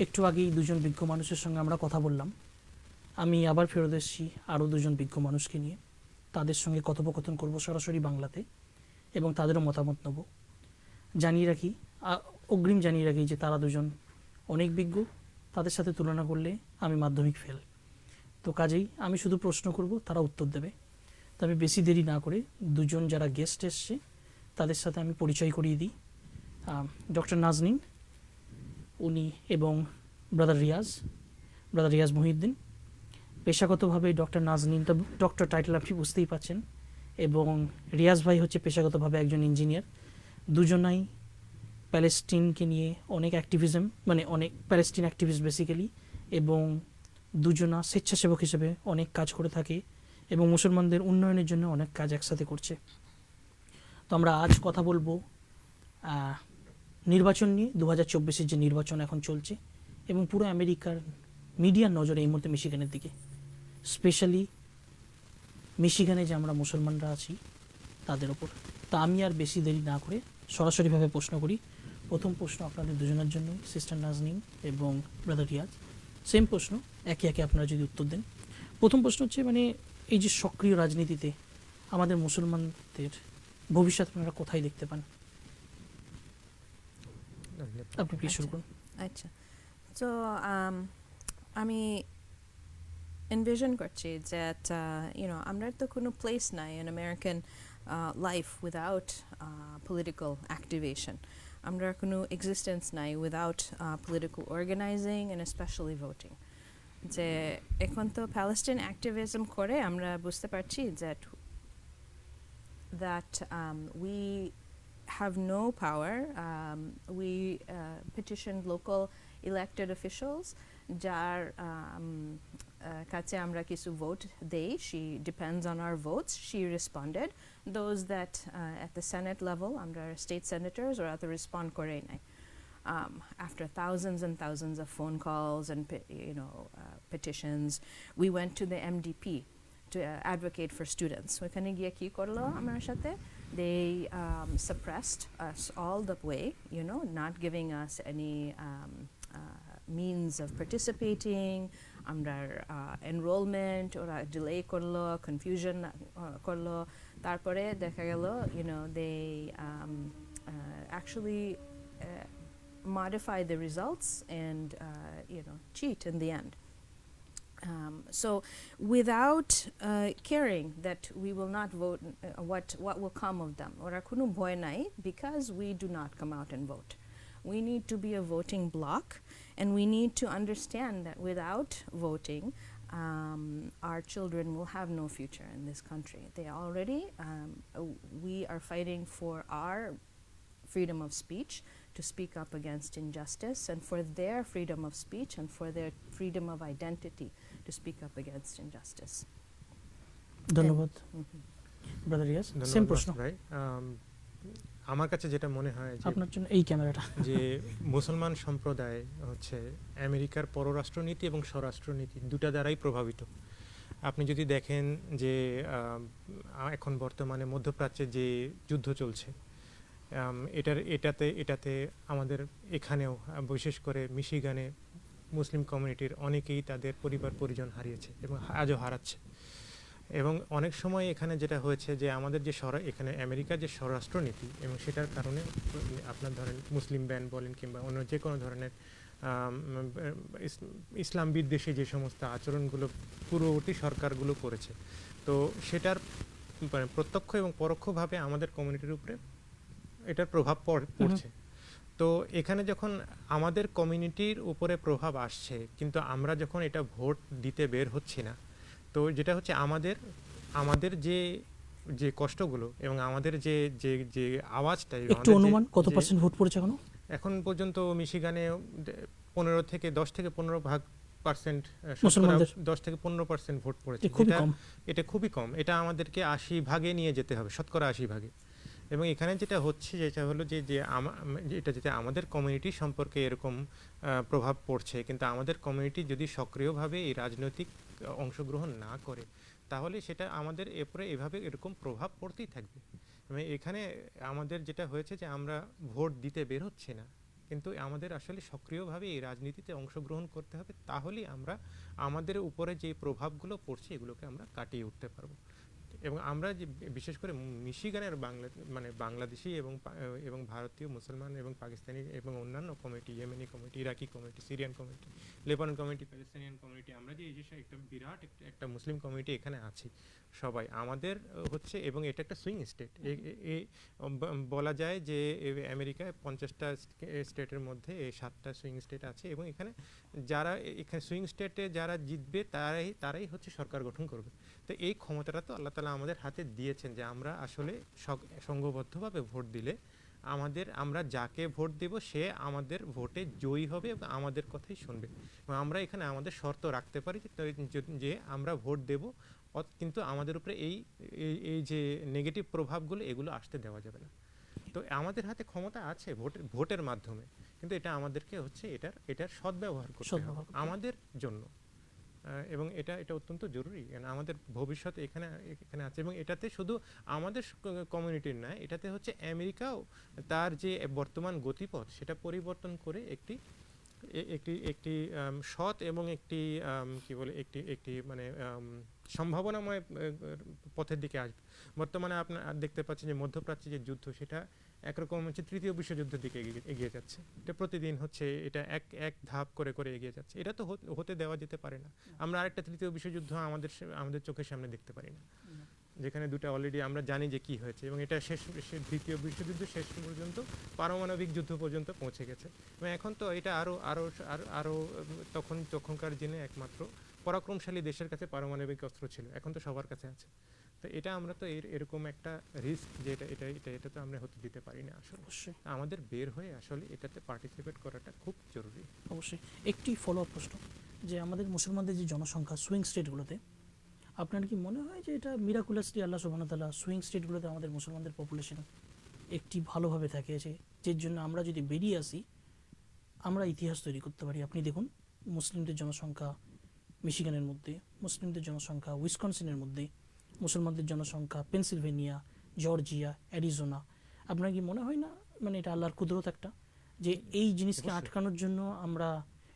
একটু আগেই দুজন বিজ্ঞ মানুষের সঙ্গে আমরা কথা বললাম। আমি আবার ফেরত এসেছি আরও দুজন বিজ্ঞ মানুষকে নিয়ে। তাদের সঙ্গে কথোপকথন করব সরাসরি বাংলাতে এবং তাদেরও মতামত নেব। জানিয়ে রাখি, অগ্রিম জানিয়ে রাখি যে তারা দুজন অনেক বিজ্ঞ। তাদের সাথে তুলনা করলে আমি মাধ্যমিক ফেল। তো কাজেই আমি শুধু প্রশ্ন করব, তারা উত্তর দেবে। তো আমি বেশি দেরি না করে দুজন যারা গেস্ট এসছে তাদের সাথে আমি পরিচয় করিয়ে দিই। ডক্টর নাজনীন উনি এবং ব্রাদার রিয়াজ মহিউদ্দিন। পেশাগতভাবে ডক্টর নাজনীন তো ডক্টর টাইটেল আপনি বুঝতেই পাচ্ছেন, এবং রিয়াজ ভাই হচ্ছে পেশাগতভাবে একজন ইঞ্জিনিয়ার। দুজনাই প্যালেস্টিনকে নিয়ে অনেক অ্যাক্টিভিজম, মানে অনেক প্যালেস্টিন অ্যাক্টিভিস্ট বেসিক্যালি, এবং দুজনা স্বেচ্ছাসেবক হিসেবে অনেক কাজ করে থাকে এবং মুসলমানদের উন্নয়নের জন্য অনেক কাজ একসাথে করছে। তো আমরা আজ কথা বলবো নির্বাচন নিয়ে, 2024-এর যে নির্বাচন এখন চলছে এবং পুরো আমেরিকার মিডিয়ার নজরে এই মুহূর্তে মিশিগানের দিকে, স্পেশালি মিশিগানে যে আমরা মুসলমানরা আছি তাদের ওপর। তা আমি আর বেশি দেরি না করে সরাসরিভাবে প্রশ্ন করি। প্রথম প্রশ্ন আপনাদের দুজনের জন্য, সিস্টার নাজনীন এবং ব্রাদার রিয়াজ। সেম প্রশ্ন, একে একে আপনারা যদি উত্তর দেন। প্রথম প্রশ্ন হচ্ছে, মানে এই যে সক্রিয় রাজনীতিতে আমাদের মুসলমানদের ভবিষ্যৎ আপনারা কোথায় দেখতে পান? আপনি প্লিজ শুরু করুন। আচ্ছা, তো আমি envision করছি that আমরা তো কোনো place নাই in American life without political activation. আমরা কোনো existence নাই without political organizing and especially voting. যে এখন তো Palestine activism করে আমরা বুঝতে পারছি that we have no power. We petitioned local elected officials যার কাছে আমরা কিছু vote দেই. She depends on our votes. She responded. Those that at the Senate level, আমরা state senators, ওরা তো respond করেই নাই. After thousands and thousands of phone calls and petitions, we went to the MDP to advocate for students. ওখানে গিয়ে কি করলো আমার সাথে? They suppressed us all the way, not giving us any means of participating. আমরা enrollment ওরা delay করলো, confusion করলো. তারপরে দেখা গেল, they actually modify the results and cheat in the end. So without caring that we will not vote, what will come of them, ওরা কোনো ভয় নাই, because we do not come out and vote. We need to be a voting bloc, and we need to understand that without voting, our children will have no future in this country. They already, we are fighting for our freedom of speech, to speak up against injustice, and for their freedom of speech and for their freedom of identity to speak up against injustice. ধন্যবাদ brother Riaz. Same প্রশ্ন ভাই, আমার কাছে যেটা মনে হয় যে আপনার জন্য এই ক্যামেরাটা, যে মুসলমান সম্প্রদায় হচ্ছে আমেরিকার পররাষ্ট্রনীতি এবং স্বরাষ্ট্রনীতি দুটা দ্বারাই প্রভাবিত। আপনি যদি দেখেন যে এখন বর্তমানে মধ্যপ্রাচ্যে যে যুদ্ধ চলছে, এটাতে আমাদের এখানেও বিশেষ করে মিশিগানে মুসলিম কমিউনিটির অনেকেই তাদের পরিবার পরিজন হারিয়েছে এবং আজও হারাচ্ছে। এবং অনেক সময় এখানে যেটা হয়েছে যে আমাদের যে এখানে আমেরিকার যে স্বরাষ্ট্রনীতি, এবং সেটার কারণে আপনার ধরেন মুসলিম ব্যান বলেন কিংবা অন্য যে কোনো ধরনের ইসলাম বিদ্বেষী যে সমস্ত আচরণগুলো পূর্ববর্তী সরকারগুলো করেছে, তো সেটার প্রত্যক্ষ এবং পরোক্ষভাবে আমাদের কমিউনিটির উপরে এটার প্রভাব পড়ছে। তো এখানে যখন আমাদের কমিউনিটির উপরে প্রভাব আসছে, কিন্তু আমরা যখন এটা ভোট দিতে বের হচ্ছি না, তো যেটা হচ্ছে আমাদের যে কষ্টগুলো এবং আমাদের যে আওয়াজটা, একটু অনুমান কত পার্সেন্ট ভোট পড়েছে এখন পর্যন্ত মিশিগানে 10 থেকে 15% 10 থেকে 15% ভোট পড়েছে। এটা খুবই কম। এটা আমাদেরকে 80 ভাগে নিয়ে যেতে হবে, শতকরা 80 ভাগে। এবং এখানে যেটা হচ্ছে যেটা হলো যে এটা যেটা আমাদের কমিউনিটি সম্পর্কে এরকম প্রভাব পড়ছে, কিন্তু আমাদের কমিউনিটি যদি সক্রিয়ভাবে এই রাজনৈতিক অংশগ্রহণ না করে, তাহলে সেটা আমাদের এরপরে এভাবে এরকম প্রভাব পড়তেই থাকবে। এখানে আমাদের যেটা হয়েছে যে আমরা ভোট দিতে বের হচ্ছি না, কিন্তু আমাদের আসলে সক্রিয়ভাবে এই রাজনীতিতে অংশগ্রহণ করতে হবে, তাহলেই আমরা আমাদের উপরে যে প্রভাবগুলো পড়ছে এগুলোকে আমরা কাটিয়ে উঠতে পারবো। এবং আমরা যে বিশেষ করে মিশিগানের বাংলাদেশি এবং ভারতীয় মুসলমান এবং পাকিস্তানি এবং অন্যান্য committee, Yemeni committee, Iraqi committee, Syrian committee, Lebanon committee, Palestinian committee, আমরা যে এই যে একটা বিরাট একটা মুসলিম কমিটি এখানে আছি সবাই আমাদের হচ্ছে, এবং এটা একটা সুইং স্টেট। বলা যায় যে আমেরিকায় 50টা স্টেটের মধ্যে এই 7টা সুইং স্টেট আছে, এবং এখানে যারা এখানে সুইং স্টেটে যারা জিতবে তারাই হচ্ছে সরকার গঠন করবে। তো এই ক্ষমতাটা তো আল্লাহ তাআলা আমাদের হাতে দিয়েছেন যে আমরা আসলে সংঘবদ্ধভাবে ভোট দিলে আমরা যাকে ভোট দেব সে আমাদের ভোটে জয়ী হবে এবং আমাদের কথাই শুনবে। এবং আমরা এখানে আমাদের শর্ত রাখতে পারি যে আমরা ভোট দেব, কিন্তু আমাদের উপরে এই যে নেগেটিভ প্রভাবগুলো এগুলো আসতে দেওয়া যাবে না। তো আমাদের হাতে ক্ষমতা আছে ভোটের মাধ্যমে, কিন্তু এটা আমাদেরকে হচ্ছে এটার সদ্ব্যবহার করতে হবে আমাদের জন্য। এবং এটা অত্যন্ত জরুরি, কারণ আমাদের ভবিষ্যৎ এখানে আছে। এবং এটাতে শুধু আমাদের কমিউনিটির নয়, এটাতে হচ্ছে আমেরিকাও তার যে বর্তমান গতিপথ সেটা পরিবর্তন করে একটি সৎ এবং একটি মানে সম্ভাবনাময় পথের দিকে আসবে। বর্তমানে আপনারা দেখতে পাচ্ছেন যে মধ্যপ্রাচ্যে যে যুদ্ধ, সেটা একরকম হচ্ছে তৃতীয় বিশ্বযুদ্ধের দিকে এগিয়ে যাচ্ছে। এটা প্রতিদিন হচ্ছে এটা এক ধাপ করে এগিয়ে যাচ্ছে। এটা তো হতে দেওয়া যেতে পারে না। আমরা আরেকটা তৃতীয় বিশ্বযুদ্ধ আমাদের চোখের সামনে দেখতে পারি না, যেখানে দুটো অলরেডি আমরা জানি যে কি হয়েছে, এবং এটা দ্বিতীয় বিশ্বযুদ্ধ শেষ পর্যন্ত পারমাণবিক যুদ্ধ পর্যন্ত পৌঁছে গেছে। এবং এখন তো এটা আরো তখনকার দিনে একমাত্র পরাক্রমশালী দেশের কাছে পারমাণবিক অস্ত্র ছিল, এখন তো সবার কাছে আছে। তো এটা আমরা তো এরকম একটা রিস্ক যে এটা তো আমরা হতে দিতে পারি না আসলে। অবশ্যই আমাদের বের হয়ে আসলে এটাতে পার্টিসিপেট করাটা খুব জরুরি। অবশ্যই। একটি ফলো আপ প্রশ্ন, যে আমাদের মুসলমানদের যে জনসংখ্যা সুইং স্টেটগুলোতে, আপনার কি মনে হয় যে এটা মিরাকুলাসলি আল্লাহ সুবহানাহু ওয়া তাআলা সুইং স্টেটগুলোতে আমাদের মুসলমানদের পপুলেশন একটি ভালোভাবে থাকে, যে জন্য আমরা যদি বেরিয়ে আসি আমরা ইতিহাস তৈরি করতে পারি? আপনি দেখুন, মুসলিমদের জনসংখ্যা মিশিগানের মধ্যে, মুসলিমদের জনসংখ্যা উইসকনসিনের মধ্যে, মুসলমানদের জনসংখ্যা পেনসিলভেনিয়া, জর্জিয়া, অ্যারিজোনা। আপনার কি মনে হয় না মানে এটা আল্লাহর কুদরত একটা, যে এই জিনিসকে আটকানোর জন্য আমরা,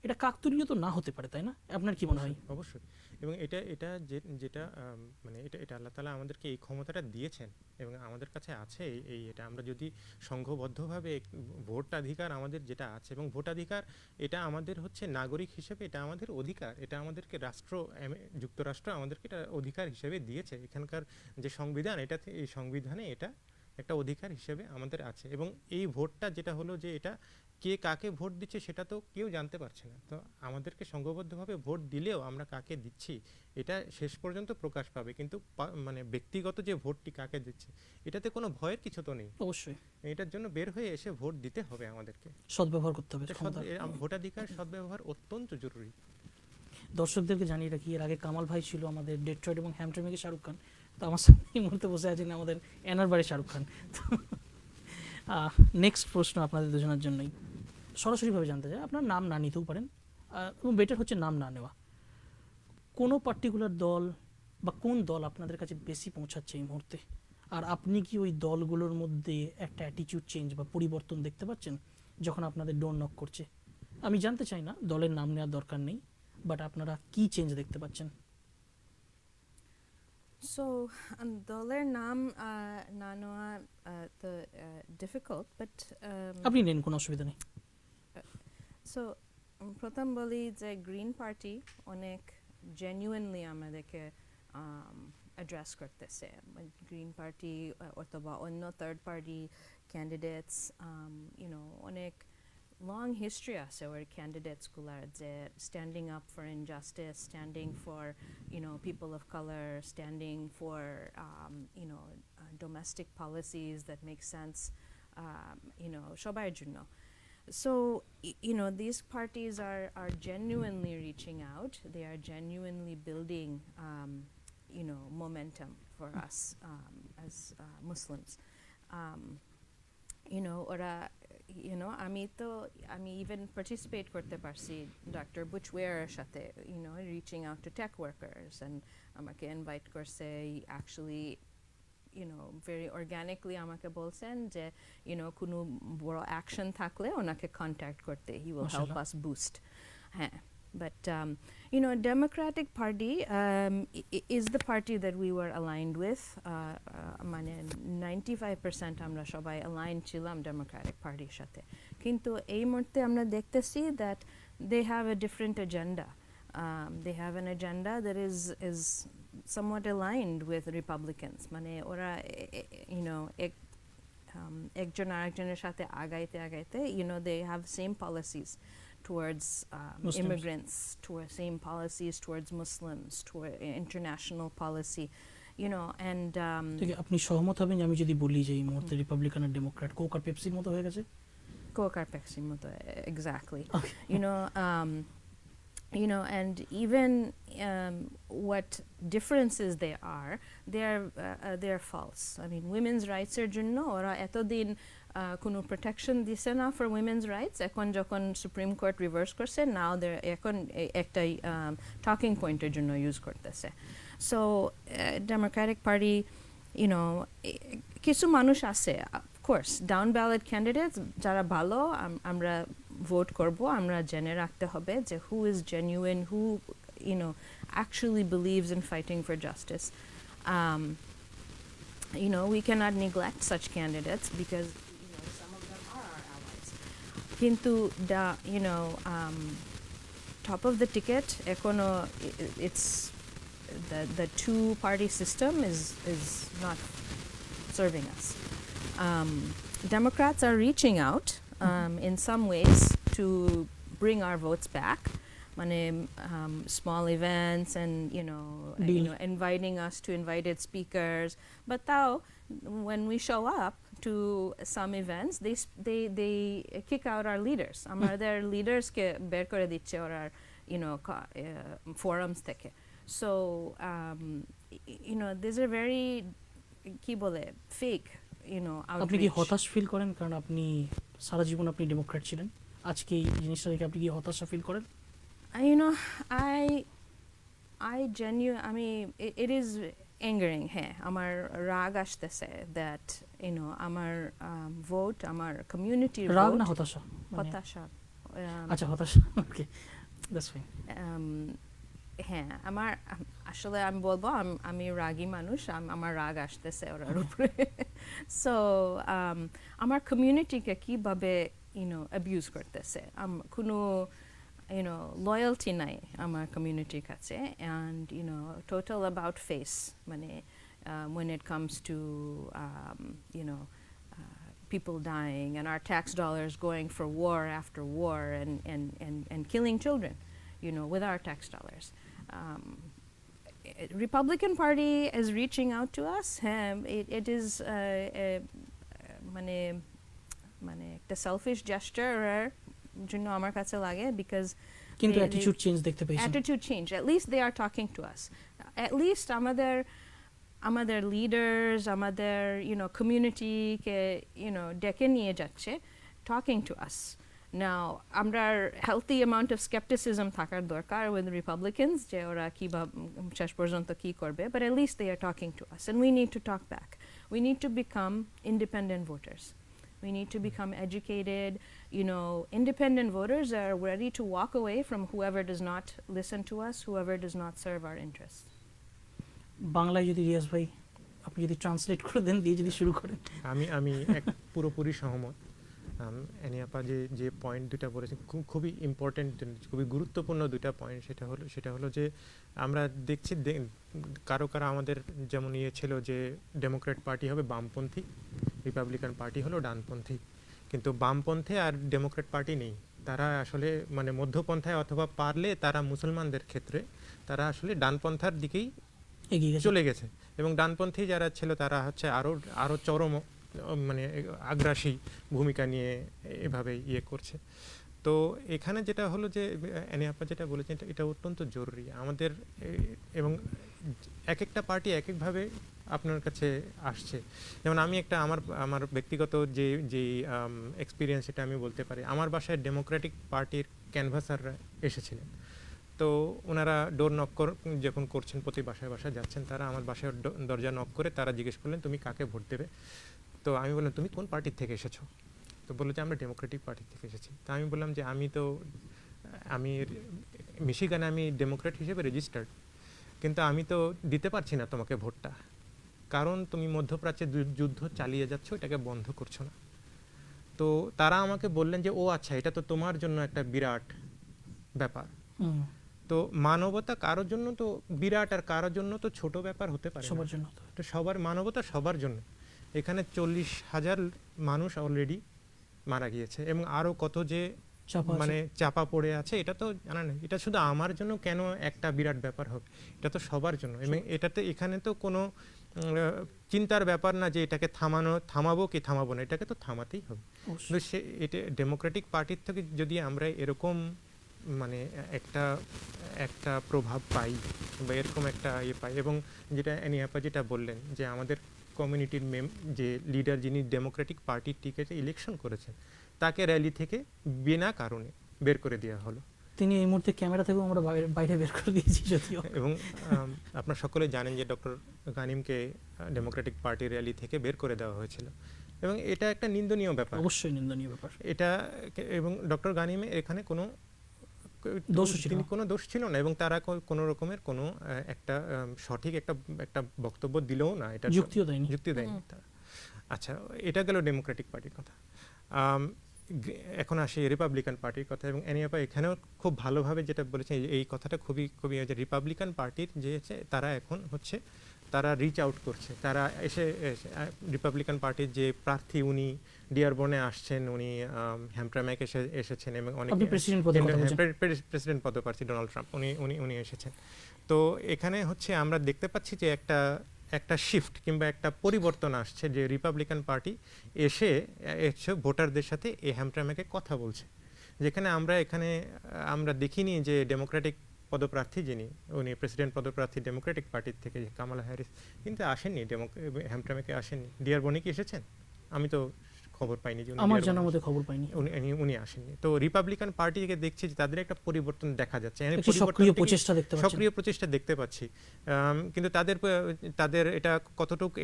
এটা কাকতালীয় তো না হতে পারে, তাই না? আপনার কি মনে হয়? অবশ্যই। এবং যেটা মানে এটা আল্লাহ তাআলা আমাদেরকে এই ক্ষমতাটা দিয়েছেন এবং আমাদের কাছে আছে। এটা আমরা যদি সংঘবদ্ধভাবে ভোটাধিকার আমাদের যেটা আছে, এবং ভোটাধিকার এটা আমাদের হচ্ছে নাগরিক হিসেবে এটা আমাদের অধিকার, এটা আমাদেরকে যুক্তরাষ্ট্র আমাদেরকে এটা অধিকার হিসেবে দিয়েছে। এখানকার যে সংবিধান, এই সংবিধানে এটা একটা অধিকার হিসেবে আমাদের আছে। এবং এই ভোটটা যেটা হলো যে এটা কে কাকে ভোট দিচ্ছে সেটা তো কেউ জানতে পারছে না। তো আমাদেরকে সংঘবদ্ধভাবে ভোট দিলেও আমরা কাকে দিচ্ছি এটা শেষ পর্যন্ত প্রকাশ পাবে, কিন্তু মানে ব্যক্তিগত যে ভোটটি কাকে দিচ্ছে এটাতে কোনো ভয়ের কিছু তো নেই। অবশ্যই এটার জন্য বের হয়ে এসে ভোট দিতে হবে আমাদেরকে, সদ্ব্যবহার করতে হবে। ভোটাধিকার সদ্ব্যবহার অত্যন্ত জরুরি। দর্শকদেরকে জানিয়ে রাখি, এর আগে কামাল ভাই ছিল আমাদের ডেট্রয়েট এবং হ্যামট্রিমিকে শাহরুখ খান, তো আমার সামনে এই মুহূর্তে বসে আছেন আমাদের এনার বাড়ি শাহরুখ খান। তো নেক্সট প্রশ্ন আপনাদের দুজনের জন্যই, সরাসরিভাবে জানতে চাই, আপনার নাম না নিতেও পারেন, এবং বেটার হচ্ছে নাম না নেওয়া। কোনো পার্টিকুলার দল বা কোন দল আপনাদের কাছে বেশি পৌঁছাচ্ছে এই মুহূর্তে, আর আপনি কি ওই দলগুলোর মধ্যে একটা অ্যাটিটিউড চেঞ্জ বা পরিবর্তন দেখতে পাচ্ছেন যখন আপনাদের ডোর নক করছে? আমি জানতে চাই না, দলের নাম নেওয়ার দরকার নেই, বাট আপনারা কি চেঞ্জ দেখতে পাচ্ছেন? So, দলের নাম না নেওয়া তো ডিফিকাল্ট, বাট আপনি নেন, কোনো অসুবিধা নেই। সো প্রথম বলি যে গ্রিন পার্টি অনেক জেনুইনলি আমাদেরকে অ্যাড্রেস করতেছে। গ্রিন পার্টি অথবা অন্য থার্ড পার্টি ক্যান্ডিডেটস, অনেক long history আছে ওর candidates গুলার, যে standing up for injustice, standing for people of color, standing for domestic policies that make sense সবার জন্য. So these parties are genuinely reaching out, they are genuinely building momentum for us as Muslims. ওরা আমি even participate করতে পারছি doctor বুচওয়েয়ারের সাথে, reaching out to tech workers, and আমাকে invite করছে অ্যাকচুয়ালি very organically আমাকে বলছেন যে কোনো বড় অ্যাকশন থাকলে ওনাকে কন্ট্যাক্ট করতে, he will help us boost. হ্যাঁ, but Democratic Party is the party that we were aligned with. মানে 95% আমরা সবাই aligned ছিলাম Democratic Partyর সাথে, কিন্তু এই মুহূর্তে আমরা দেখতেছি that they have a different agenda. They have an agenda that is somewhat aligned with Republicans. মানে ওরা একজন আরেকজনের সাথে আগাইতে they have same policies towards immigrants, towards same policies towards Muslims, toward international policy, and আপনি সহমত হবেন আমি যদি বলি যে এই মুহূর্তে রিপাবলিকান আর ডেমোক্র্যাট কোক আর পেপসির মতো হয়ে গেছে? কোক আর পেপসির মতো, exactly. And even what differences they are false. I mean, women's rights এর জন্য ওরা এতদিন কোনো protection দিছে না for women's rights, এখন যখন সুপ্রিম কোর্ট রিভার্স করছে, now এখন একটা talking point এর জন্য ইউজ করতেছে. So Democratic Party, কিছু মানুষ আছে, of course, down ballot candidates যারা ভালো আমরা ভোট করব, আমরা জেনে রাখতে হবে যে who is genuine, who actually believes in fighting for justice. We cannot neglect such candidates because some of them are our allies. Kintu top of the ticket econo it's the two-party system is not serving us. Democrats are reaching out in some ways to bring our votes back. Small events and inviting us to invited speakers, but now when we show up to some events, they kick out our leaders. Their leaders ke ber kore dicche or our forums theke. So these are very ki bole fake outreach. আপনি কি হতাশ feel করেন কারণ আপনি সারা জীবন আপনি Democrat ছিলেন, আজকে এই জিনিসটা দেখে আপনি কি হতাশা ফিল করেন? I genuinely, it is angering. হ্যাঁ, আমার রাগ আসতেছে that আমার vote, আমার community vote. রাগ না হতাশা? হতাশা। আচ্ছা, হতাশা, okay, that's fine. হ্যাঁ, আমার আসলে আমি বলবো আমি রাগী মানুষ, আমার রাগ আসতেছে ওর উপরে। So আমার কমিউনিটিকে কিভাবে abuse করতেছে, কোনো loyalty নাই আমার কমিউনিটির কাছে, and total about face when it comes to people dying and our tax dollars going for war after war and killing children with our tax dollars. Republican Party is reaching out to us. It is একটা selfish gesture জন্য আমার কাছে লাগে, because কিন্তু attitude change দেখতে পেয়েছেন? Attitude change, at least they are talking to us. At least আমাদের leaders, আমাদের community কে ডেকে নিয়ে যাচ্ছে, talking to us. Now আমরা healthy amount of skepticism থাকার দরকার with Republicans যে ওরা কিভাবে শেষ পর্যন্ত কি করবে, but at least they are talking to us and we need to talk back. We need to become independent voters. We need to become educated. Independent voters are ready to walk away from whoever does not listen to us, whoever does not serve our interests. বাংলায় যদি রিয়াজ ভাই আপনি যদি translate করে দেন, দিয়ে যদি শুরু করেন। আমি পুরোপুরি সহমত। এনিয়াপা যে পয়েন্ট দুটা বলেছেন খুবই ইম্পর্টেন্ট, খুবই গুরুত্বপূর্ণ দুটা পয়েন্ট। সেটা হলো যে আমরা দেখছি কারো আমাদের যেমন ছিল যে ডেমোক্রেট পার্টি হবে বামপন্থী, রিপাবলিকান পার্টি হলো ডানপন্থী, কিন্তু বামপন্থী আর ডেমোক্রেট পার্টি নেই। তারা আসলে মধ্যপন্থায় অথবা পারলে তারা মুসলমানদের ক্ষেত্রে তারা আসলে ডানপন্থার দিকেই চলে গেছে, এবং ডানপন্থী যারা ছিল তারা হচ্ছে আরো চরম আগ্রাসী ভূমিকা নিয়ে এভাবে করছে। তো এখানে যেটা হলো যে আপা যেটা বলেছেন এটা অত্যন্ত জরুরি আমাদের, এবং এক একটা পার্টি এক একভাবে আপনার কাছে আসছে। যেমন আমি একটা আমার ব্যক্তিগত যে এক্সপিরিয়েন্স, এটা আমি বলতে পারি। আমার বাসায় ডেমোক্রেটিক পার্টির ক্যানভাসাররা এসেছিলেন, তো ওনারা ডোর নক যখন করছেন, প্রতি বাসায় বাসায় যাচ্ছেন, তারা আমার বাসায় দরজা নক করে তারা জিজ্ঞেস করলেন তুমি কাকে ভোট দেবে। তো আমি বললাম তুমি কোন পার্টির থেকে এসেছো? তো বললো যে আমরা ডেমোক্রেটিক পার্টি থেকে এসেছি। তা আমি বললাম যে আমি মিশিগানে আমি ডেমোক্রেট হিসেবে রেজিস্টার্ড, কিন্তু আমি তো দিতে পারছি না তোমাকে ভোটটা, কারণ তুমি মধ্যপ্রাচ্যে যুদ্ধ চালিয়ে যাচ্ছ, এটাকে বন্ধ করছো না। তো তারা আমাকে বললেন যে ও আচ্ছা, এটা তো তোমার জন্য একটা বিরাট ব্যাপার। তো মানবতা কারোর জন্য তো বিরাট আর কারোর জন্য তো ছোট ব্যাপার হতে পারে, সবার জন্য তো সবার মানবতা সবার জন্য। এখানে 40,000 মানুষ অলরেডি মারা গিয়েছে এবং আরো কত যে মানে চাপা পড়ে আছে, এটা তো জানা নেই। এটা শুধু আমার জন্য কেন একটা বিরাট ব্যাপার হবে, এটা তো সবার জন্য। এবং এটাতে এখানে তো কোনো চিন্তার ব্যাপার না যে এটাকে থামাবো কি থামাবো না, এটাকে তো থামাতেই হবে। কিন্তু এটা ডেমোক্রেটিক পার্টির থেকে যদি আমরা এরকম মানে একটা প্রভাব পাই বা এরকম একটা পাই, এবং যেটা অ্যানিয়াপা যেটা বললেন যে আমাদের কমিউনিটির যে লিডার যিনি ডেমোক্রেটিক পার্টির টিকেটে ইলেকশন করেছেন, তাকে র্যালি থেকে বিনা কারণে বের করে দেওয়া হলো। তিনি এই মুহূর্তে ক্যামেরা থেকেও আমরা বাইরে বের করে দিয়েছি যদিও। এবং আপনারা সকলে জানেন যে ডক্টর গানিমকে ডেমোক্রেটিক পার্টির র্যালি থেকে বের করে দেওয়া হয়েছিল, এবং এটা একটা নিন্দনীয় ব্যাপার, অবশ্যই নিন্দনীয় ব্যাপার এটা। এবং ডক্টর গানিমের এখানে কোনো দোষ ছিল না, এবং তারা কোনো রকমের কোনো একটা সঠিক একটা বক্তব্য দিলেও না, এটা যুক্তি দেয়নি তারা। আচ্ছা, এটা গেল ডেমোক্রেটিক পার্টির কথা। এখন আসি রিপাবলিকান পার্টির কথা, এবং অ্যানিয়াপা এখানেও খুব ভালোভাবে যেটা বলেছেন, এই কথাটা খুবই যে রিপাবলিকান পার্টির যে তারা এখন তারা রিচ আউট করছে, তারা এসে রিপাবলিকান পার্টির যে প্রার্থী উনি ডিয়ারবর্নে আসছেন, উনি হ্যাম্পট্রাম্যাক এসেছেন, এবং অনেকে প্রেসিডেন্ট পদপ্রার্থী ডোনাল্ড ট্রাম্প উনি এসেছেন। তো এখানে আমরা দেখতে পাচ্ছি যে একটা শিফট কিংবা একটা পরিবর্তন আসছে, যে রিপাবলিকান পার্টি এসে ভোটারদের সাথে এই হ্যাম্পট্রাম্যাকে কথা বলছে, যেখানে আমরা দেখিনি যে ডেমোক্রেটিক পদপ্রার্থী যিনি উনি প্রেসিডেন্ট পদপ্রার্থী ডেমোক্রেটিক পার্টির থেকে কামালা হ্যারিস কিন্তু আসেননি, হ্যাম্পট্রাম্যাকে আসেননি। ডিয়ারবর্নে কি এসেছেন? আমি তো খবর পাইনি, আমার জানার মধ্যে খবর পাইনি, উনি আসেননি। তো রিপাবলিকান পার্টিকে দেখছি যে তাদের একটা পরিবর্তন দেখা যাচ্ছে, সক্রিয় প্রচেষ্টা দেখতে পাচ্ছি। কিন্তু তাদের এটা কতটুকু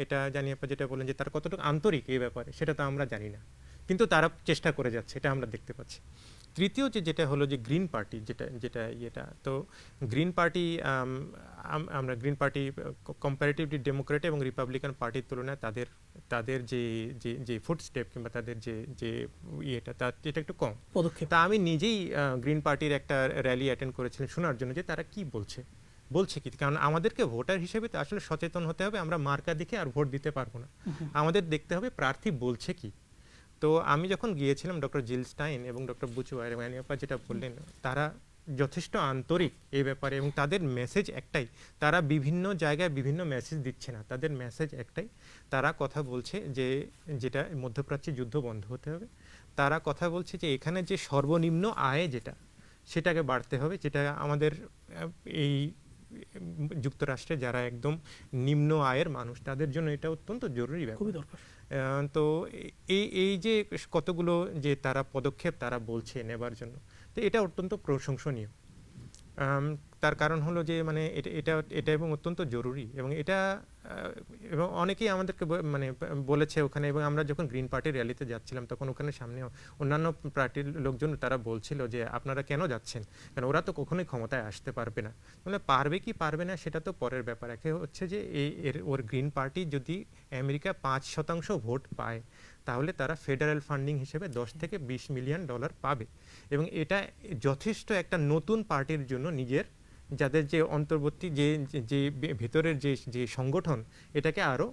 এটা জানি আপনি যেটা বলেন যে তারা কতটুকু আন্তরিক এই ব্যাপারে, সেটা তো আমরা জানি না, কিন্তু তারা চেষ্টা করে যাচ্ছে, এটা আমরা দেখতে পাচ্ছি। তৃতীয় যেটা হলো যে গ্রিন পার্টি, যেটা তো গ্রিন পার্টি, আমরা গ্রিন পার্টি কম্পারেটিভলি ডেমোক্রেট এবং রিপাবলিকান পার্টির তুলনায় তাদের যে ফুটস্টেপ কিংবা তাদের যে এটা একটু কম পদক্ষেপ। তা আমি নিজেই গ্রিন পার্টির একটা র্যালি অ্যাটেন্ড করেছিলাম শোনার জন্য যে তারা কি বলছে কি, কারণ আমাদেরকে ভোটার হিসেবে তো আসলে সচেতন হতে হবে, আমরা মার্কা দেখে আর ভোট দিতে পারবো না, আমাদের দেখতে হবে প্রার্থী বলছে কি। তো আমি যখন গিয়েছিলাম, ডক্টর জিল স্টাইন এবং ডক্টর বুচওয়ার এবং অ্যানিয়াপা যেটা বললেন, তারা যথেষ্ট আন্তরিক এই ব্যাপারে, এবং তাদের মেসেজ একটাই, তারা বিভিন্ন জায়গায় বিভিন্ন মেসেজ দিচ্ছে না, তাদের মেসেজ একটাই, তারা কথা বলছে যেটা মধ্যপ্রাচ্যে যুদ্ধ বন্ধ হতে হবে, তারা কথা বলছে যে এখানে যে সর্বনিম্ন আয় সেটাকে বাড়তে হবে, যেটা আমাদের এই যুক্তরাষ্ট্রে যারা একদম নিম্ন আয়ের মানুষ, তাদের জন্য এটা অত্যন্ত জরুরি ব্যাপার, খুবই দরকার। তো এই যে কতগুলো যে তারা পদক্ষেপ তারা বলছে নেবার জন্য, তো এটা অত্যন্ত প্রশংসনীয়। তার কারণ হলো যে মানে এটা এবং অত্যন্ত জরুরি, এবং এবং অনেকেই আমাদেরকে বলেছে ওখানে, এবং আমরা যখন গ্রিন পার্টির র্যালিতে যাচ্ছিলাম তখন ওখানে সামনে অন্যান্য পার্টির লোকজন তারা বলছিল যে আপনারা কেন যাচ্ছেন, কারণ ওরা তো কখনোই ক্ষমতায় আসতে পারবে না। মানে পারবে কি পারবে না সেটা তো পরের ব্যাপার, একে হচ্ছে যে ওর গ্রিন পার্টি যদি আমেরিকা 5% ভোট পায়, তাহলে তারা ফেডারেল ফান্ডিং হিসেবে 10 থেকে 20 মিলিয়ন ডলার পাবে, এবং এটা যথেষ্ট একটা নতুন পার্টির জন্য নিজের যাদের যে অন্তর্বর্তী যে ভেতরের যে সংগঠন, এটাকে আরো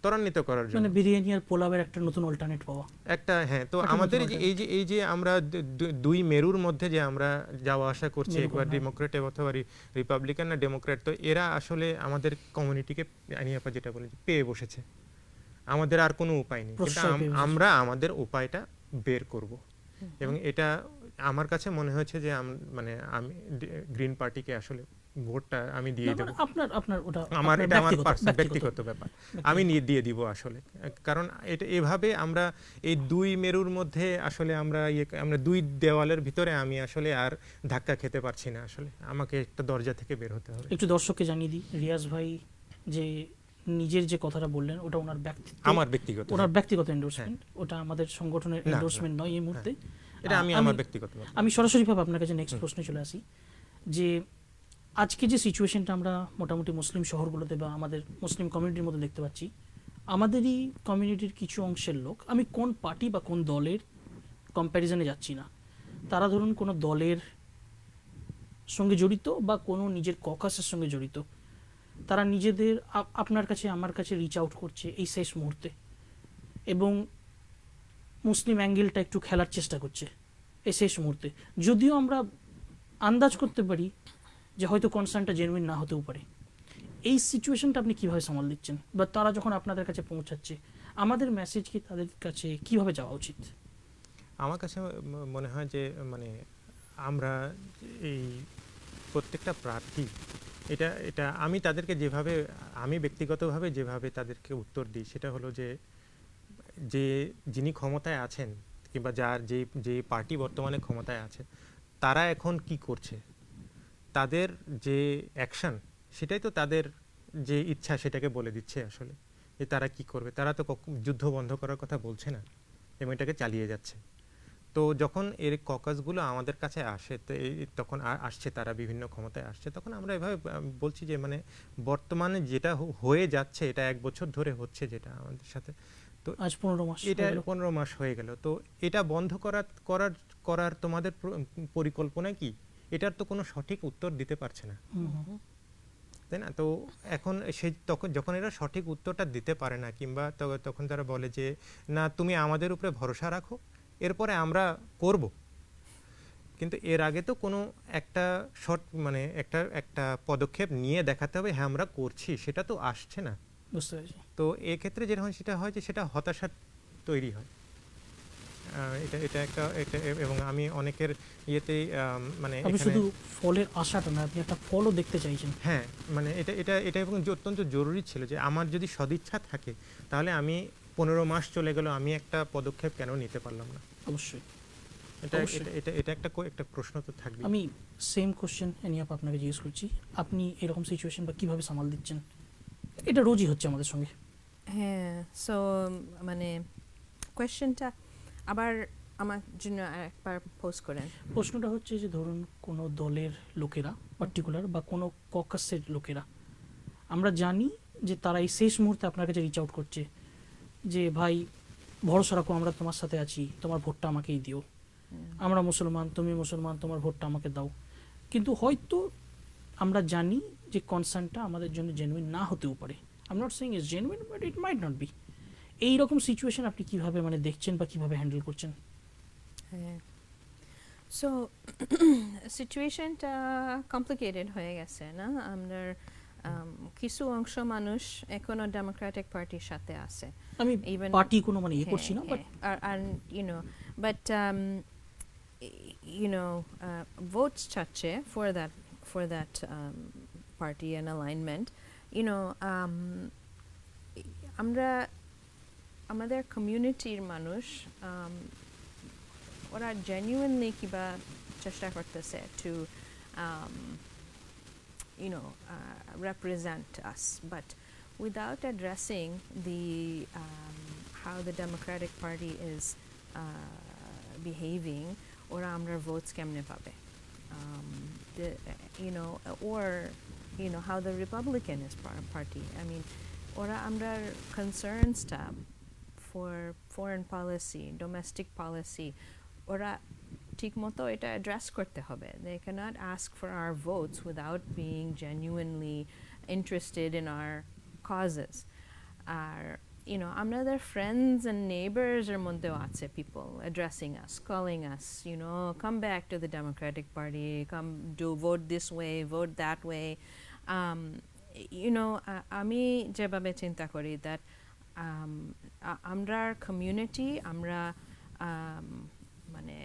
ত্বরান্বিত করার জন্য, মানে বিরিয়ানি আর পোলাওয়ের একটা নতুন অল্টারনেট পাওয়া একটা। হ্যাঁ, তো আমাদের এই যে আমরা দুই মেরুর মধ্যে যে আমরা যাওয়া আসা করছি, একবার ডেমোক্রেট অথবা রিপাবলিকান না ডেমোক্রেট, তো এরা আসলে আমাদের কমিউনিটিকে আনিয়াপা যেটা বলে পেয়ে বসেছে, আমাদের আর কোনো উপায় নেই, কিন্তু আমরা আমাদের উপায়টা বের করব। এবং এটা আমার কাছে মনে হয়েছে যে আমি গ্রিন পার্টিকে আসলে ভোটটা আমি দিয়ে না, দেব। মানে আপনার ওটা আমার আপনার এটা আমার ব্যক্তিগত ব্যক্তিগত ব্যাপার, আমি নিয়ে দিয়ে দিব আসলে। কারণ এটা এভাবে আমরা এই দুই মেরুর মধ্যে আসলে আমরা দুই দেওয়ালের ভিতরে আমি আসলে আর ধাক্কা খেতে পারছি না, আসলে আমাকে একটা দরজা থেকে বের হতে হবে। একটু দর্শককে জানিয়ে দিই, রিয়াজ ভাই যে নিজের যে কথাটা বললেন ওটা ওনার আমার ব্যক্তিগত, ওনার ব্যক্তিগত এন্ডোর্সমেন্ট, ওটা আমাদের সংগঠনের না, এন্ডোর্সমেন্ট নয় এই মুহূর্তে। এটা আমার ব্যক্তিগত ব্যাপার। আমি সরাসরিভাবে আপনার কাছে নেক্সট প্রশ্নে চলে আসি যে আজকে যে সিচুয়েশনটা আমরা মোটামুটি মুসলিম শহরগুলোতে বা আমাদের মুসলিম কমিউনিটির মধ্যে দেখতে পাচ্ছি, আমাদেরই কমিউনিটির কিছু অংশের লোক, আমি কোন পার্টি বা কোন দলের কম্প্যারিজনে যাচ্ছি না, তারা ধরুন কোনো দলের সঙ্গে জড়িত বা কোনো নিজের ককাসের সঙ্গে জড়িত, তারা নিজেদের আপনার কাছে আমার কাছে রিচ আউট করছে এই শেষ মুহূর্তে এবং মুসলিম অ্যাঙ্গেলটা একটু খেলার চেষ্টা করছে এই শেষ মুহূর্তে, যদিও আমরা আন্দাজ করতে পারি যে হয়তো কনসার্নটা জেনুইন না হতেও পারে। এই সিচুয়েশনটা আপনি কিভাবে সামাল দিচ্ছেন, বা তারা যখন আপনাদের কাছে পৌঁছাচ্ছে আমাদের মেসেজ কি তাদের কাছে কিভাবে যাওয়া উচিত? আমার কাছে মনে হয় যে মানে আমরা এই প্রত্যেকটা প্রার্থী, এটা আমি তাদেরকে যেভাবে, আমি ব্যক্তিগতভাবে যেভাবে তাদেরকে উত্তর দিই সেটা হলো যে যিনি ক্ষমতায় আছেন কিংবা যে পার্টি বর্তমানে ক্ষমতায় আছে তারা এখন কি করছে, তাদের যে অ্যাকশন সেটাই তো তাদের যে ইচ্ছা সেটাকে বলে দিচ্ছে আসলে, যে তারা কি করবে। তারা তো যুদ্ধ বন্ধ করার কথা বলছে না এবং এটাকে চালিয়ে যাচ্ছে। তো যখন এর ককাসগুলো আমাদের কাছে আসে, তো তখন আসছে, তারা বিভিন্ন ক্ষমতায় আসছে, তখন আমরা এভাবে বলছি যে মানে বর্তমানে যেটা হয়ে যাচ্ছে, এটা 1 বছর ধরে হচ্ছে যেটা আমাদের সাথে, তো আজ 15 মাস, এটা 15 মাস হয়ে গেল, তো এটা বন্ধ করার তোমাদের পরিকল্পনা কি? এটার তো কোনো সঠিক উত্তর দিতে পারছে না, তাই না? তো এখন তখন যখন এরা সঠিক উত্তরটা দিতে পারে না, কিংবা তখন তারা বলে যে না তুমি আমাদের উপরে ভরসা রাখো, এরপরে আমরা করব, কিন্তু এর আগে তো কোনো একটা মানে একটা পদক্ষেপ নিয়ে দেখাতে হবে, হ্যাঁ আমরা করছি, সেটা তো আসছে না। বুঝতে পেরেছি। তো এক্ষেত্রে যেটা হয় সেটা হয় যে সেটা হতাশা তৈরি হয়। এটা এবং আমি অনেকের ইয়েতেই মানে আপনি শুধু ফলের আশাটা না, আপনি একটা ফলও দেখতে চাইছেন। হ্যাঁ, মানে এটা এবং অত্যন্ত জরুরি ছিল যে আমার যদি সদিচ্ছা থাকে তাহলে আমি 15 মাস চলে গেল, আমি একটা পদক্ষেপ কেন নিতে পারলাম না? অবশ্যই এটা একটা প্রশ্ন তো থাকবে। আমি সেম কোশ্চেন এনিয়াপ আপনাকে জিজ্ঞেস করছি, আপনি এরকম সিচুয়েশন বা কিভাবে সামাল দিচ্ছেন? এটা রোজই হচ্ছে আমাদের সঙ্গে। হ্যাঁ, সো মানে কোয়েশ্চেনটা আবার আমার জন্য একবার পোস্ট করেন। প্রশ্নটা হচ্ছে যে ধরুন কোনো দলের লোকেরা পার্টিকুলার বা কোনো ককাসের লোকেরা, আমরা জানি যে তারা এই শেষ মুহূর্তে আপনার কাছে রিচ আউট করছে যে ভাই ভরসা রাখো, আমরা তোমার সাথে আছি, তোমার ভোটটা আমাকেই দিও, আমরা মুসলমান, তুমি মুসলমান, তোমার ভোটটা আমাকে দাও। কিন্তু হয়তো আমরা জানি যে কনসার্নটা আমাদের জন্য জেনুইন না হতেও পারে। I am not saying it's genuine, but it might not be. এইরকম সিচুয়েশন আপনি কিভাবে মানে দেখছেন বা কিভাবে হ্যান্ডেল করছেন? হ্যাঁ, সো সিচুয়েশনটা কমপ্লিকেটেড হয়ে গেছে না? আমাদের কিছু অংশ মানুষ এখনো ডেমোক্রেটিক পার্টির সাথে আছে। আমি পার্টি কোনো মানে ইয়ে করছি না, বাট but votes চাচ্ছে for that party and alignment. আমরা আমাদের কমিউনিটির মানুষ ওরা জেনুইনলি কিবা চেষ্টা করতেছে to represent us, but without addressing how the Democratic Party is behaving, ওরা আমরা votes কেমনে পাবে, or how the Republican is party. I mean, ওরা আমরা concerns tab for foreign policy, domestic policy, ওরা ঠিক মতো এটা অ্যাড্রেস করতে হবে। They cannot ask for our votes without being genuinely interested in our causes. Our আমাদের friends and neighbors এর মধ্যেও আছে people addressing us, calling us, come back to the Democratic Party, come vote this way, vote that way. আমি যেভাবে চিন্তা করি that আমরা community, আমরা মানে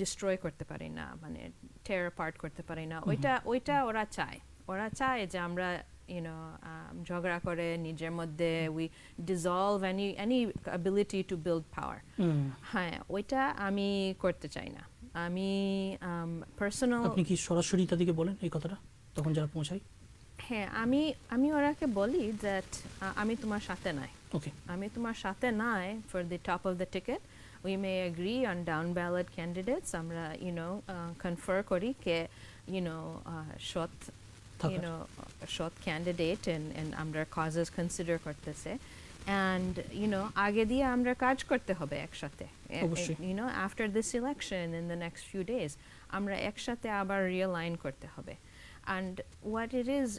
ডিস্ট্রয় করতে পারি না, মানে টেয়ার অ্যাপার্ট করতে পারি না। ওইটা ওরা চায় যে আমরা ঝগড়া করে নিজের মধ্যে we dissolve any ability to build power. হ্যাঁ, ওইটা আমি করতে চাই না। আমি পার্সোনাল। আপনি কি সরাসরি তাদেরকে বলেন এই কথাটা তখন যারা পৌঁছায়? হ্যাঁ, আমি ওরাকে বলি দ্যাট আমি তোমার সাথে নাই, আমি তোমার সাথে নাই for the top of the ticket. We may agree on down ballot candidates. আমরা confer করি কে short candidate and আমরা causes consider করতেছে, and আগে দিয়ে আমরা কাজ করতে হবে একসাথে। After this election in the next few days আমরা একসাথে আবার realign করতে হবে। And what it is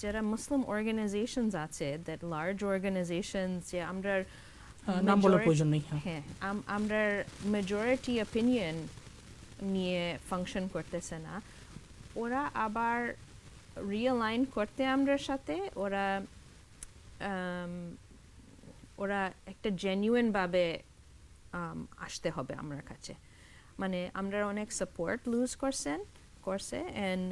যারা Muslim organizations আছে, that large organizations, যে আমরা নাম বলার প্রয়োজন নেই, হ্যাঁ, আমরা majority opinion নিয়ে ফাংশন করতেছে না, ওরা আবার রিঅ্যালাইন করতে আমরার সাথে ওরা একটা জেনুইন ভাবে আসতে হবে আমার কাছে। মানে আমরা অনেক সাপোর্ট লুজ করছে and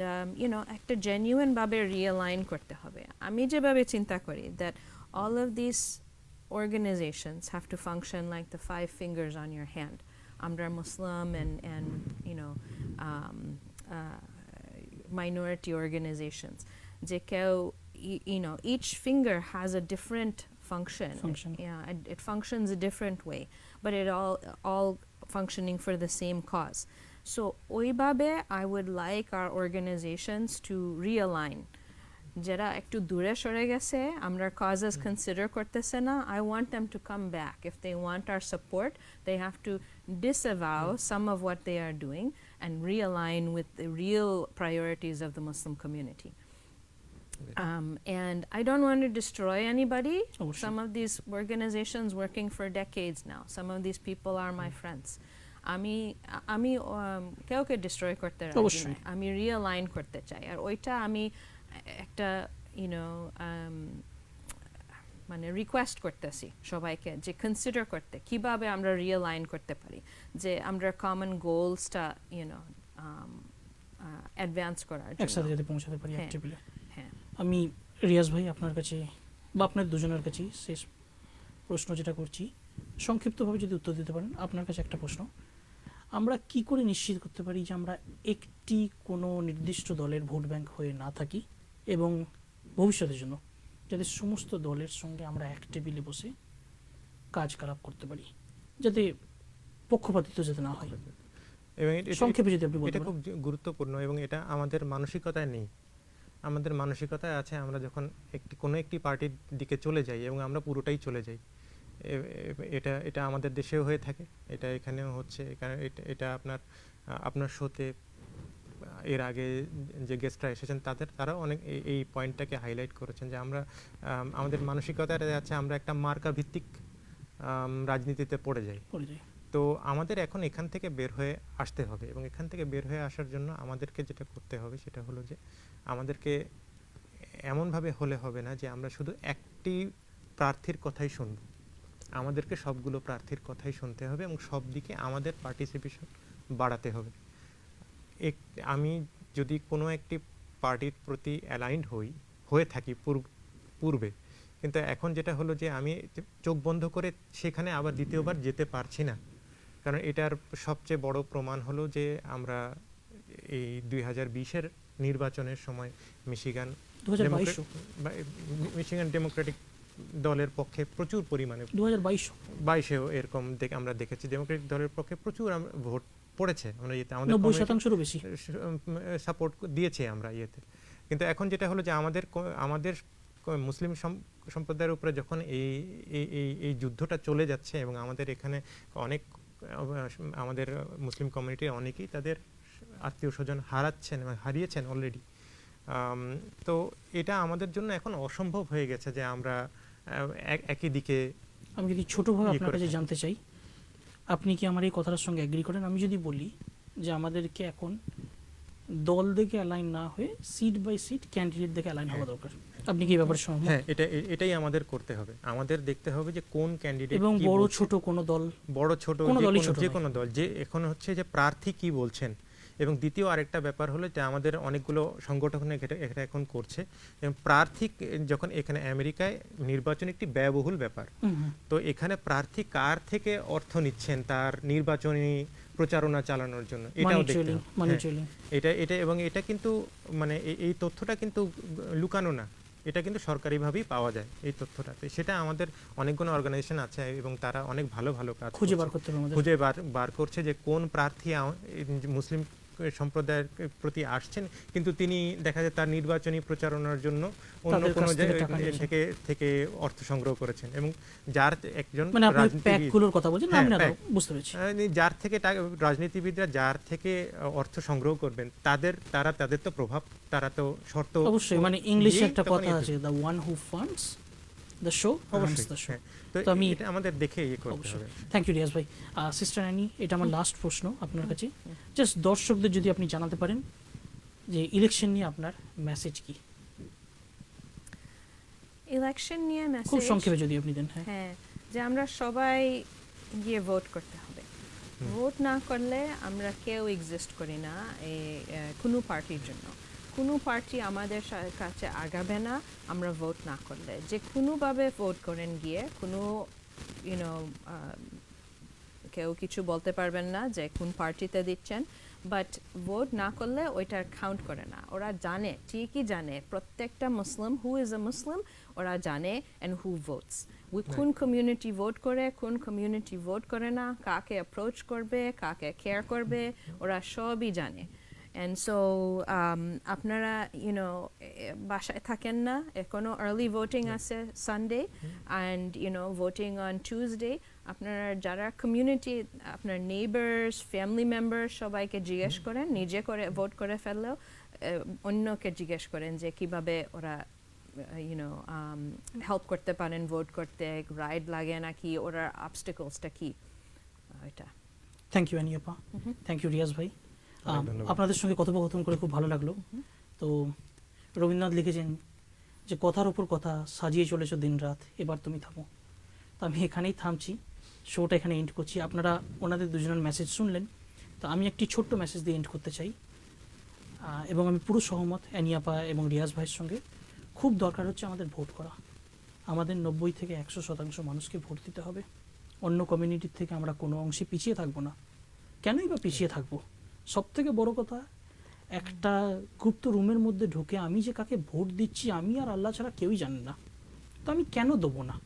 একটা জেনুইন ভাবে রিঅ্যালাইন করতে হবে। আমি যেভাবে চিন্তা করি that all of these organizations have to function like the 5 fingers on your hand. Amra Muslim and minority organizations. Each finger has a different function. Yeah, it functions a different way, but it all functioning for the same cause. So, oibabe, I would like our organizations to realign. যারা একটু দূরে সরে গেছে, আমরা causes consider করতেছে না, I want them to come back. If they want our support, they have to disavow some of what they are doing and realign with the real priorities of the Muslim community. And I don't want to destroy anybody. Some of these organizations working for decades now. Some of these people are my friends. আমি কাউকে destroy করতে রাজি না, আমি রিঅ্যালাইন করতে চাই। আর ওইটা আমি একটা মানে রিকোয়েস্ট করতেছি সবাইকে যে কনসিডার করতে কিভাবে আমরা রিঅ্যালাইন করতে পারি, যে আমরা কমন গোলসটা অ্যাডভান্স করার জন্য একসাথে যদি পৌঁছাতে পারি অ্যাক্টিভলি। হ্যাঁ, আমি রিয়াজ ভাই আপনার কাছে বা আপনার দুজনের কাছে শেষ প্রশ্ন যেটা করছি, সংক্ষিপ্তভাবে যদি উত্তর দিতে পারেন। আপনার কাছে একটা প্রশ্ন, আমরা কি করে নিশ্চিত করতে পারি যে আমরা একটি কোনো নির্দিষ্ট দলের ভোট ব্যাংক হয়ে না থাকি এবং ভবিষ্যতের জন্য যাতে সমস্ত দলের সঙ্গে আমরা এক টেবিলে বসে কাজ কারাপ করতে পারি, যাতে পক্ষপাতিত্ব যাতে না হয়? এবং সংক্ষেপে যদি আপনি বলতে এটা খুব গুরুত্বপূর্ণ এবং এটা আমাদের মানসিকতায় নেই। আমাদের মানসিকতায় আছে আমরা যখন কোনো একটি পার্টির দিকে চলে যাই এবং আমরা পুরোটাই চলে যাই। এটা আমাদের দেশেও হয়ে থাকে, এটা এখানেও হচ্ছে। এটা আপনার শোতে এর আগে যে গেস্টরা এসেছেন তারাও অনেক এই পয়েন্টটাকে হাইলাইট করেছেন যে আমরা আমাদের মানসিকতায় আছে আমরা একটা মার্কা ভিত্তিক রাজনীতিতে পড়ে যাই। তো আমাদের এখন এখান থেকে বের হয়ে আসতে হবে এবং এখান থেকে বের হয়ে আসার জন্য আমাদেরকে যেটা করতে হবে সেটা হলো যে আমাদেরকে এমনভাবে হলে হবে না যে আমরা শুধু একটি প্রার্থীর কথাই শুনব, আমাদেরকে সবগুলো প্রার্থীর কথাই শুনতে হবে এবং সব দিকে আমাদের পার্টিসিপেশন বাড়াতে হবে। আমি যদি কোনো একটি পার্টির প্রতি অ্যালাইন্ড হয়ে থাকি পূর্বে, কিন্তু এখন যেটা হলো যে আমি চোখ বন্ধ করে সেখানে আবার দ্বিতীয়বার যেতে পারছি না, কারণ এটার সবচেয়ে বড় প্রমাণ হলো যে আমরা এই 2020-এর নির্বাচনের সময় মিশিগান ডেমোক্রেটিক দলের পক্ষে প্রচুর পরিমাণে 2022-এও এরকম আমরা দেখেছি ডেমোক্রেটিক দলের পক্ষে প্রচুর ভোট পড়েছে, আমরা ইয়েতে আমাদের 90%-এরও বেশি সাপোর্ট দিয়েছে আমরা ইয়েতে। কিন্তু এখন যেটা হলো যে আমাদের মুসলিম সম্প্রদায়ের উপরে যখন এই যুদ্ধটা চলে যাচ্ছে এবং আমাদের এখানে অনেক আমাদের মুসলিম কমিউনিটির অনেকেই তাদের আত্মীয় স্বজন হারাচ্ছেন এবং হারিয়েছেন অলরেডি, তো এটা আমাদের জন্য এখন অসম্ভব হয়ে গেছে যে আমরা একই দিকে। আমি যদি ছোটোভাবে আপনার কাছে জানতে চাই, আপনি কি আমার এই কথাটার সঙ্গে এগ্রি করেন? আমি যদি বলি যে আমাদেরকে এখন দল দেখে অ্যালাইন না হয়ে সিট বাই সিট ক্যান্ডিডেট দেখে অ্যালাইন হওয়া দরকার। আপনি কি ব্যাপারে সহমত? হ্যাঁ, এটাই আমাদের করতে হবে। আমাদের দেখতে হবে যে কোন ক্যান্ডিডেট এবং বড় ছোট কোনো দল, বড় ছোট কোনো দলই ছোট যে নয়। কোনো দল, যে এখন হচ্ছে যে প্রার্থী কি বলছেন। এবং দ্বিতীয় আরেকটা ব্যাপার হলো যে আমাদের অনেকগুলো সংগঠন এটা এখন করছে, এবং প্রার্থী যখন এখানে আমেরিকায় নির্বাচন একটি ব্যয়বহুল ব্যাপার, তো এখানে প্রার্থী কার থেকে অর্থ নিচ্ছেন তার নির্বাচনী প্রচারণা চালানোর জন্য, এটাও দেখতে হবে। এটা এবং এটা কিন্তু মানে এই তথ্যটা কিন্তু লুকানো না, এটা কিন্তু সরকারিভাবেই পাওয়া যায় এই তথ্যটা। তো সেটা আমাদের অনেকগুলো অর্গানাইজেশন আছে এবং তারা অনেক ভালো ভালো কাজ খুঁজে বার করতে হবে, খুঁজে বার করছে যে কোন প্রার্থী মুসলিম সম্প্রদায়ের প্রতি আসছেন, কিন্তু তিনি দেখা যায় তার নির্বাচনী প্রচারণার জন্য অন্য কোনো থেকে অর্থ সংগ্রহ করেছেন, এবং যার একজন মানে আপনি প্যাকগুলোর কথা বলছেন, আমি না বুঝতে পেরেছি, যার থেকে রাজনীতিবিদরা যার থেকে অর্থ সংগ্রহ করবেন তাদের তো প্রভাব, তারা তো শর্ত অবশ্যই, মানে ইংলিশে একটা কথা আছে, the one who funds the show runs the show. তো আমি এটা আমাদের দেখে করতে হবে। থ্যাংক ইউ রিয়াজ ভাই। সিস্টার অ্যানি, এটা আমার লাস্ট প্রশ্ন আপনার কাছে, জাস্ট দর্শকদের যদি আপনি জানাতে পারেন যে ইলেকশন নিয়ে আপনার মেসেজ কি? ইলেকশন নিয়ে মেসেজ খুব সংক্ষেপে যদি আপনি দেন। হ্যাঁ, যে আমরা সবাই গিয়ে ভোট করতে হবে। ভোট না করলে আমরা কেউ এক্সিস্ট করি না কোনো পার্টির জন্য। কোনো পার্টি আমাদের কাছে আগাবে না আমরা ভোট না করলে। যে কোনোভাবে ভোট করেন গিয়ে, কোনো কেউ কিছু বলতে পারবেন না যে কোন পার্টিতে দিচ্ছেন, বাট ভোট না করলে ওইটার কাউন্ট করে না। ওরা জানে, ঠিকই জানে, প্রত্যেকটা মুসলিম হু ইজ এ মুসলিম ওরা জানে অ্যান্ড হু ভোটস, কোন কমিউনিটি ভোট করে, কোন কমিউনিটি ভোট করে না, কাকে অ্যাপ্রোচ করবে, কাকে কেয়ার করবে, ওরা সবই জানে। And so আপনারা বাসায় থাকেন না, এখনো আর্লি ভোটিং আছে Sunday and voting on Tuesday. আপনারা যারা কমিউনিটি, আপনার নেইবার্স, ফ্যামিলি মেম্বার সবাইকে জিজ্ঞেস করেন, নিজে করে ভোট করে ফেললেও অন্যকে জিজ্ঞেস করেন যে কিভাবে ওরা হেল্প করতে পারেন ভোট করতে, রাইড লাগে নাকি, ওরা অবস্টাকলসটা কি, এটা। থ্যাংক ইউ অ্যানি আপা, থ্যাংক ইউ রিয়াজ ভাই। আপনাদের সঙ্গে কথোপকথন করে খুব ভালো লাগলো। তো রবীন্দ্রনাথ লিখেছেন যে কথার উপর কথা সাজিয়ে চলেছ দিন রাত, এবার তুমি থামো। তো আমি এখানেই থামছি, শোটা এখানে এন্ড করছি। আপনারা ওনাদের দুজনের মেসেজ শুনলেন, তো আমি একটি ছোট্ট মেসেজ দিয়ে এন্ড করতে চাই, এবং আমি পুরো সহমত অ্যানি আপা এবং রিয়াজ ভাইয়ের সঙ্গে। খুব দরকার হচ্ছে আমাদের ভোট করা, আমাদের 90 থেকে 100% মানুষকে ভোট দিতে হবে। অন্য কমিউনিটির থেকে আমরা কোনো অংশে পিছিয়ে থাকবো না, কেনই বা পিছিয়ে থাকবো? সবথেকে বড় কথা, একটা গুপ্ত রুমের মধ্যে ঢুকে আমি যে কাকে ভোট দিচ্ছি আমি আর আল্লাহ ছাড়া কেউই জানে না, তো আমি কেন দেবো না?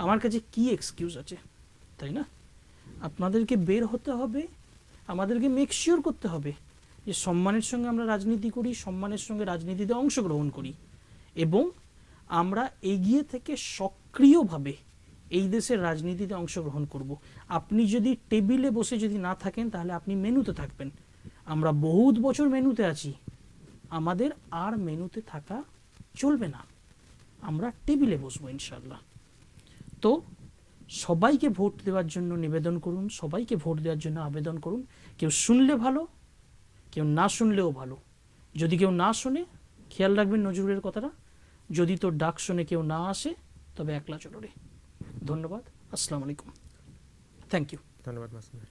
আমার কাছে কি এক্সকিউজ আছে, তাই না? আপনাদেরকে বের হতে হবে, আমাদেরকে মেক শিওর করতে হবে যে সম্মানের সঙ্গে আমরা রাজনীতি করি, সম্মানের সঙ্গে রাজনীতিতে অংশগ্রহণ করি, এবং আমরা এগিয়ে থেকে সক্রিয়ভাবে এই দেশের রাজনীতিতে অংশগ্রহণ করব। আপনি যদি টেবিলে বসে যদি না থাকেন তাহলে আপনি মেনুতে থাকবেন। আমরা বহুত বছর মেনুতে আছি, আমাদের আর মেনুতে থাকা চলবে না, আমরা টেবিলে বসবো ইনশাল্লাহ। তো সবাইকে ভোট দেওয়ার জন্য নিবেদন করুন, সবাইকে ভোট দেওয়ার জন্য আবেদন করুন। কেউ শুনলে ভালো, কেউ না শুনলেও ভালো। যদি কেউ না শোনে, খেয়াল রাখবেন নজরুলের কথাটা, যদি তোর ডাক শুনে কেউ না আসে তবে একলা চলো রে। ধন্যবাদ, আসসালামু আলাইকুম, থ্যাংক ইউ। ধন্যবাদ মাসুদ ভাই।